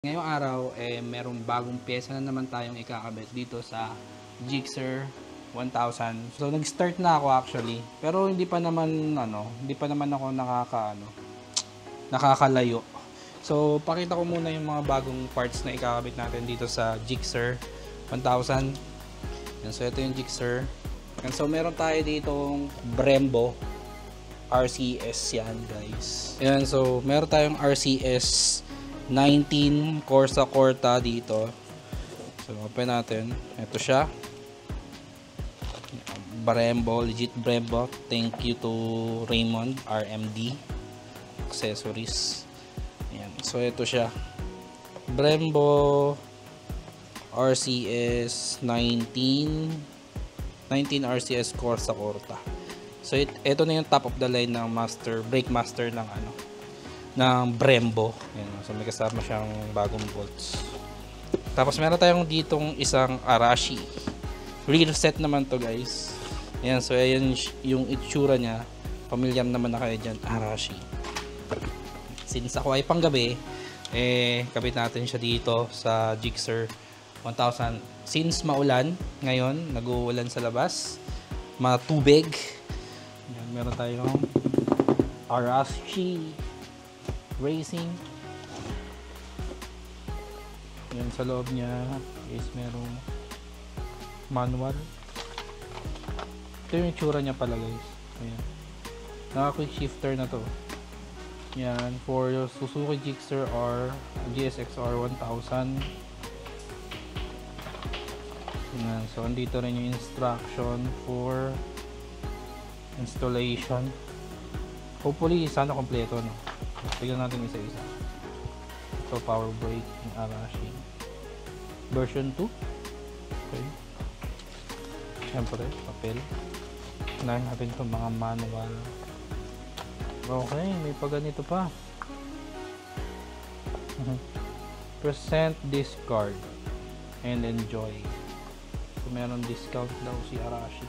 Ngayong araw, merong bagong pyesa na naman tayong ikakabit dito sa Gixxer 1000. So, nag-start na ako actually. Pero hindi pa naman ako nakakalayo. So, pakita ko muna yung mga bagong parts na ikakabit natin dito sa Gixxer 1000. Yan, so, ito yung Gixxer. And so, meron tayo ditong Brembo RCS yan, guys. Yan, so, meron tayong RCS 19 Corsa Corta dito. So, open natin. Ito siya. Brembo, legit Brembo. Thank you to Raymond RMD Accessories. Ayan. So, ito siya. Brembo RCS 19 RCS Corsa Corta. So, ito na yung top of the line ng brake master ng ng Brembo. Ayan, so may kasama siyang bagong bolts. Tapos meron tayong ditong isang Arashi. Rear set naman to, guys. Ayan, so ayan yung itsura niya. Pamilyar naman na kayo dyan, Arashi. Since ako ay panggabi, kabit natin siya dito sa Gixxer 1000. Since maulan ngayon, nag-uulan sa labas, matubig. Ayan, meron tayong Arashi Racing. Yan, sa loob niya is merong manual. Ito yung itsura niya pala, guys. Ayan. Naka quick shifter na to. Yan, for your Suzuki Gixxer GSX-R 1000. Yan, so andito rin yung instruction for installation. Hopefully sana kompleto, no? Tignan natin isa-isa. So, power brake ng Arashi version 2. Okay. Siyempre, papel. Unahin natin itong mga manual. Okay, may paganito pa. Present discard and enjoy. So, meron discount daw si Arashi.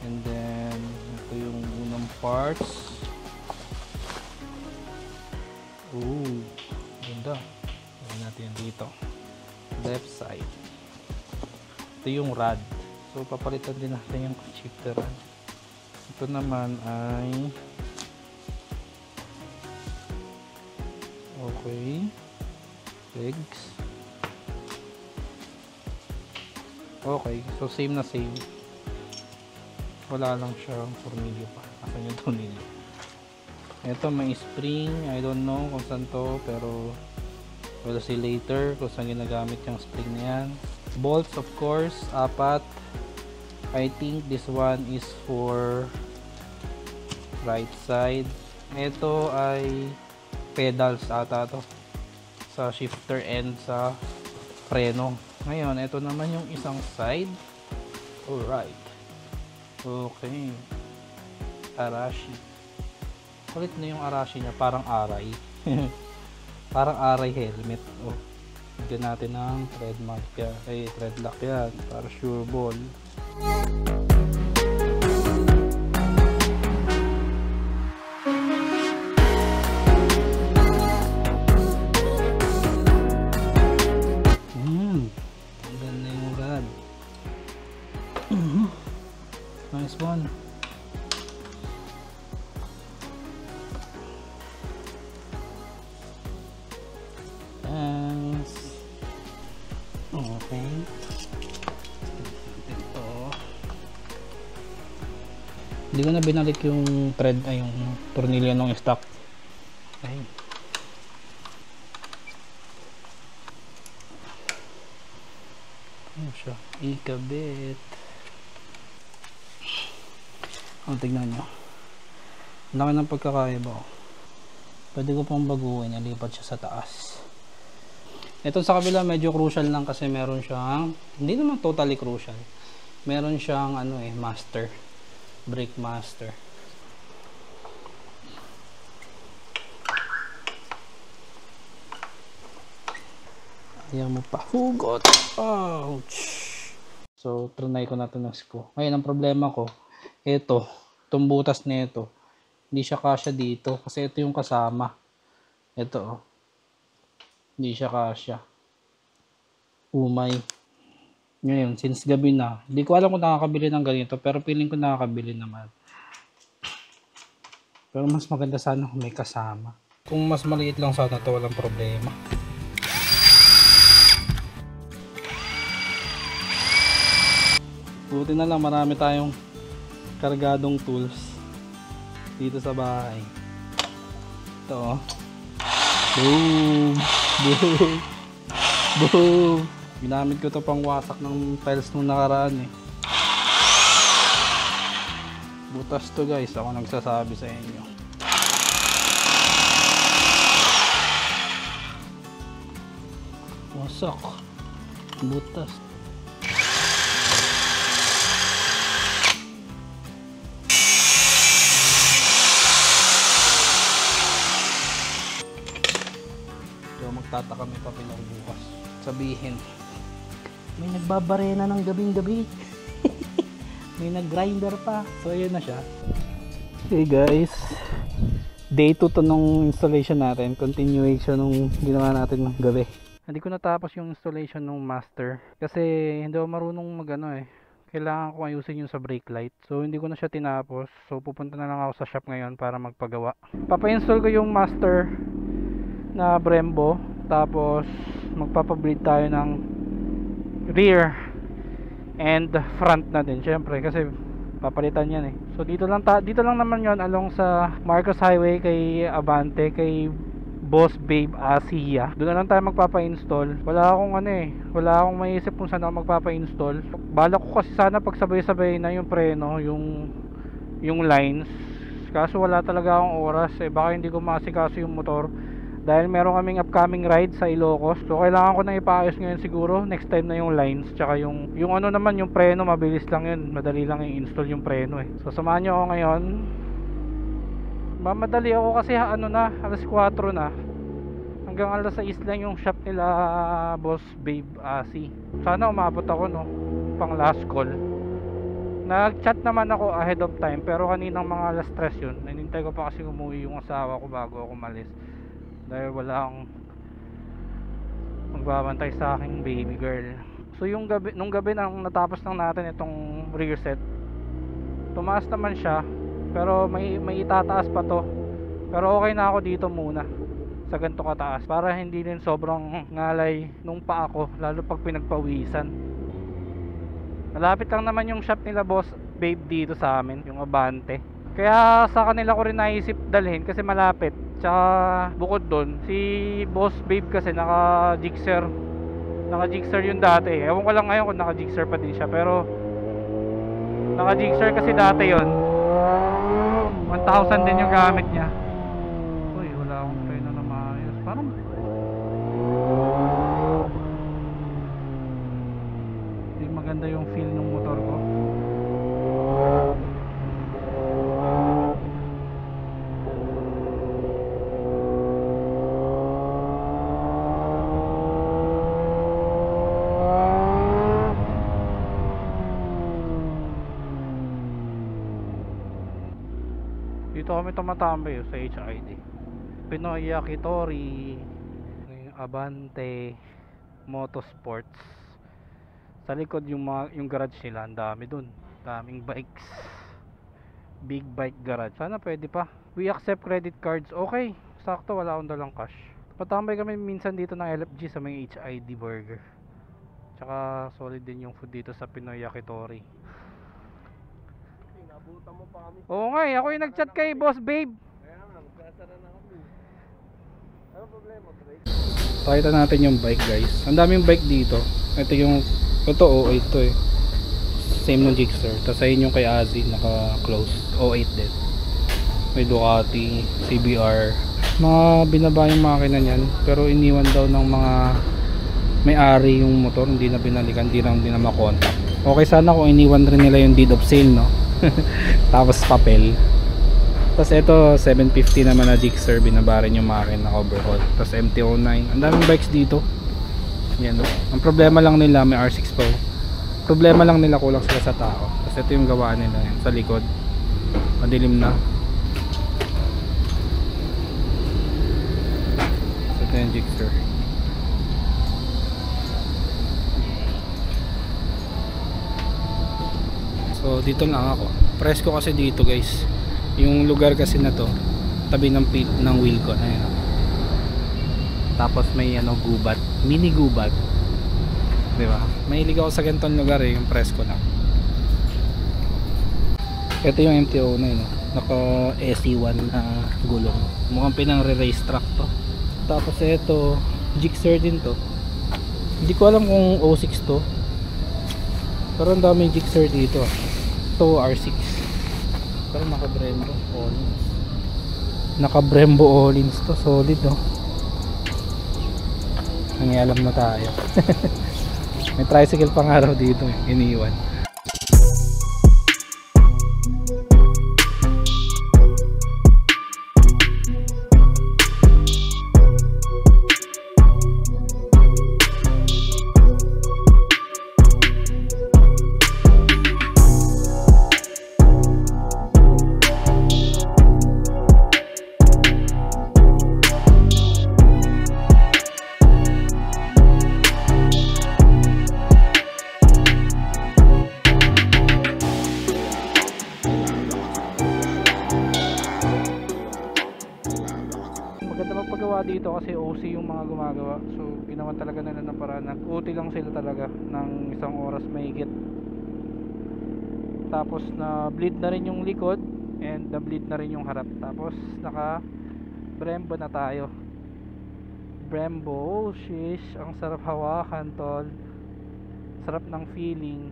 And then, ito yung unang parts. Ooh, ganda. Gawin natin yan dito. Left side. Ito yung rod. So, papalitan din natin yung shifter rod. Ito naman ay okay. Legs. Okay. So, same na same. Wala lang siyang tornilyo pa. Asan yung tornilyo? Ito may spring, I don't know kung saan to, pero we'll see later kung saan ginagamit yung spring na yan. Bolts, of course, 4. I think this one is for right side. Ito ay pedals ata to, sa shifter and sa preno. Ngayon, ito naman yung isang side. Alright. Okay. Arashi. Kulit na yung Arashi niya, parang aray. Parang aray helmet. Oh. Bigyan natin ng thread mark yan. Thread lock yan. Para sure ball. Ang ganda yung rad. Nice one. Okay. Ito. Hindi ko na binalik yung thread ay yung tornilyo ng stock. Okay. Ano siya? Ikabit. Tignan nyo. Laki ng pagkakaiba. Pwede ko pang baguhin. Nalipat siya sa taas. Ito sa kabila medyo crucial lang kasi meron siyang, hindi naman totally crucial. Meron siyang master. Brake master. Ayaw mo pa. Hugot! Ouch! So, trinay ko na ito ng screw. Ngayon, ang problema ko, itong butas na ito, hindi siya kasya dito kasi ito yung kasama. Ito, oh. Hindi siya kasya. Umay. Ngayon, since gabi na, hindi ko alam kung nakakabili ng ganito, pero feeling ko nakakabili naman. Pero mas maganda sana kung may kasama. Kung mas maliit lang sana to, walang problema. Buti na lang marami tayong kargadong tools dito sa bahay. Ito oh. Boom! Boom! Boom! Ginamit ko to pang wasak ng tiles nung nakaraan eh. Butas to guys, ako nagsasabi sa inyo. Wasak. Butas. Magtataka may papel ako bukas. Sabihin, may nagbabarena ng gabing-gabi. May nag-grinder pa. So yun na siya. Okay guys, day 2 to nung installation natin. Continuation nung ginawa natin ng gabi. Hindi ko natapos yung installation ng master kasi hindi ako marunong magano eh. Kailangan ko ayusin yung sa brake light. So hindi ko na siya tinapos. So pupunta na lang ako sa shop ngayon para magpagawa. Papa-install ko yung master na Brembo. Tapos magpapableed tayo ng rear and front na din syempre kasi papalitan yan eh. So dito lang naman yon along sa Marcos Highway kay Abante, kay Boss Babe Asia. Doon na lang tayo magpapa-install. Wala akong maiisip kung saan ako magpapa-install. Balak ko kasi sana pagsabay-sabay na yung preno, yung lines. Kaso wala talaga akong oras eh, baka hindi ko maasikaso yung motor. Dahil meron kaming upcoming ride sa Ilocos. So kailangan ko na ipaayos ngayon siguro. Next time na yung lines. Tsaka yung ano naman, yung preno, mabilis lang yun. Madali lang i-install yung preno eh. So samahan nyo ako ngayon. Mamadali ako kasi alas 4 na. Hanggang alas 6 lang yung shop nila Boss Babe Asi. Sana umabot ako no. Pang last call. Nag-chat naman ako ahead of time. Pero kaninang mga alas 3 yun. Nanintay ko pa kasi umuwi yung asawa ko bago ako malis. Dahil wala akong magbabantay sa aking baby girl. So nung gabi nang natapos lang natin itong rear set, tumaas naman siya, pero may itataas pa to. Pero okay na ako dito muna sa ganito kataas para hindi din sobrang ngalay nung paa ko, lalo pag pinagpawisan. Malapit lang naman yung shop nila Boss Babe dito sa amin, yung Abante. Kaya sa kanila ko rin naisip dalhin kasi malapit. Tsaka bukod doon, si Boss Babe kasi naka-jigsaw yung dati. Ewan ko lang ngayon kung naka-jigsaw pa din siya, pero naka-jigsaw kasi dati yon. 1,000 din yung gamit niya. Uy, wala akong preno na maayos. Parang hindi maganda yung feel ng motor ko. Dito kami tumatambay sa HID. Pinoy Yakitori, Abante Motorsports. Sa likod yung garage nila, ang dami dun. Daming bikes. Big bike garage. Sana pwede pa. We accept credit cards. Okay, sakto, wala akong dalang cash. Patambay kami minsan dito ng LFG sa may HID burger. Tsaka solid din yung food dito sa Pinoy Yakitori. Nabutan mo pa kami. Oo nga, ako yung nagchat kay Boss Babe. Kaya nga, magkasara na kami. Ano problema, pre? Pakita natin yung bike guys. Ang daming bike dito. Ito 08 to eh. Same ng Gixxer. Tapos ayun yung kay Azzy, naka-close. 08 din. May Ducati, CBR. Mga binaba yung makina niyan. Pero iniwan daw ng mga may-ari yung motor. Hindi na binalikan, hindi na makontak. Okay sana kung iniwan rin nila yung deed of sale, no? Tapos papel. Tapos ito 750 naman na Gixxer, binaba rin yung makina, overhaul. Tapos MT-09, ang daming bikes dito. Yan, no? Ang problema lang nila, may R6 pa. Problema lang nila, kulang sila sa tao. Tapos ito yung gawa nila yan, sa likod. Madilim na. So ito yung Gixxer. So dito lang ako. Presko kasi dito guys. Yung lugar kasi na to, tabi ng pit ng wheel ko. Ayan. Tapos may ano, gubat, mini gubat. 'Di ba? Mahilig ako sa ganitong lugar eh, yung presko lang. Ito yung MTO na yun, naka SE1 na gulong. Mukhang pinang re-race track to. Tapos ito, Gixxer din to. Hindi ko alam kung O6 to. Pero ang daming Gixxer dito. Ito R6. Pero naka Brembo Ohlins. Naka Brembo Ohlins to, solid oh. Nangialam na tayo. May tricycle pang araw dito, iniwan. Dito kasi OC yung mga gumagawa, so ginawa talaga nila ng paraan. Nag-OT lang sila talaga ng 1 oras mahigit. Tapos na bleed na rin yung likod and na bleed na rin yung harap. Tapos naka Brembo na tayo. Brembo, oh shish, ang sarap hawakan tol, sarap ng feeling.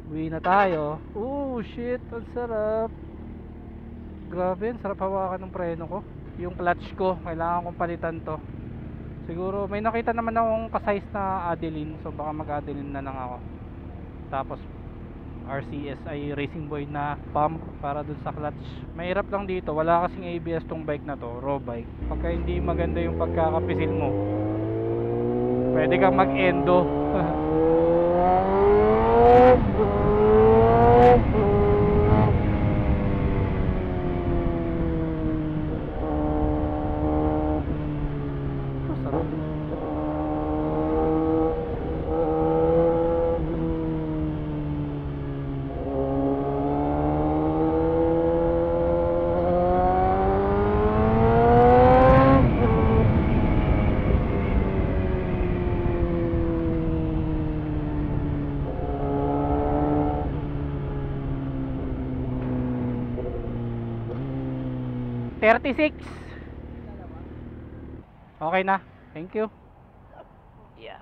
Uwi na tayo. Oh shit, ang sarap. Grabe, ang sarap hawakan ng preno ko. Yung clutch ko, kailangan kong palitan to. Siguro may nakita naman akong ka-size na Adeline, so baka mag-Adeline na lang ako. Tapos RCS ay Racing Boy na pump para dun sa clutch. Mahirap lang dito, wala kasing ABS tong bike na to, raw bike. Pagka hindi maganda yung pagkakapisil mo, pwede kang mag-endo. $36. Okay na. Thank you. Yeah.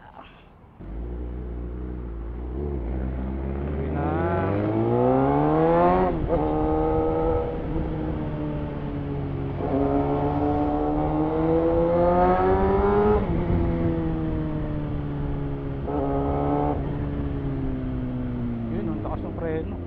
Okay na. Yun, ang lakas ng preno.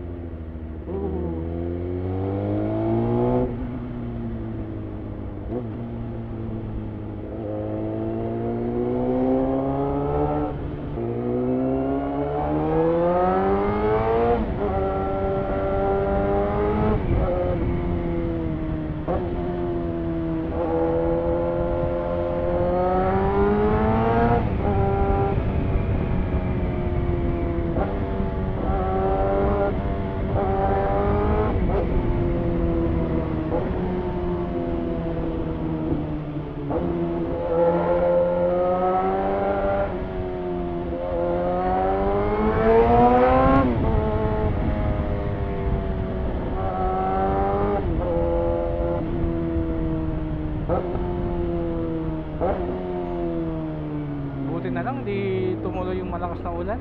Buti na lang di tumuloy yung malakas na ulan.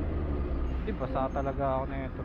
Di basa talaga ako na ito.